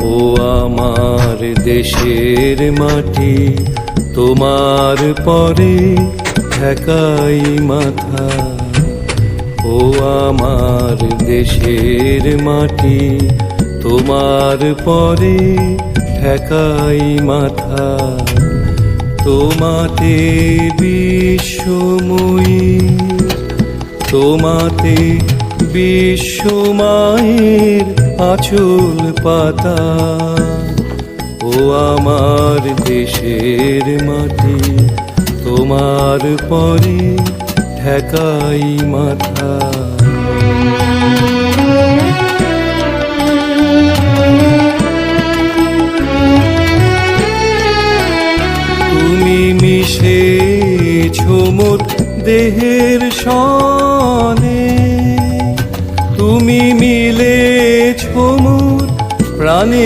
ও আমার দেশের মাটি, তোমার পরে ঠেকাই মাথা। ও আমার দেশের মাটি, তোমার পরে ঠেকাই মাথা। তোমাতে বিশ্বময়ী, তোমাতে বিশ্বমায়ের আঁচল পাতা। ও আমার দেশের মাটি, তোমার পরে ঠেকাই মাথা। তুমি মিশেছো মোর দেহের